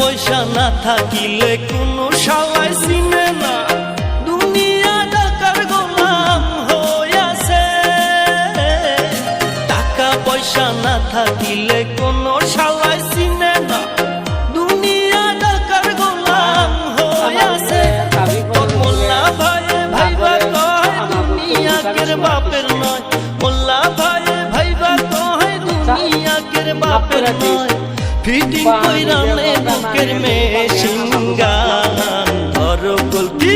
পয়সা না থাকিলে কোনো শালায় চিনে না, দুনিয়া টাকার গোলাম হইয়াছে। টাকা পয়সা না থাকিলে কোনো শালায় চিনে না, দুনিয়া টাকার গোলাম হইয়াছে। মোল্লা ভাই ভাইবা কয় দুনিয়া কের বাপের নয়, মোল্লা ভাই ভাইবা কয় দুনিয়া কের বাপের নয়। ফিটিং কইরা নে বুকের মেশিন গান, ধরো গলতি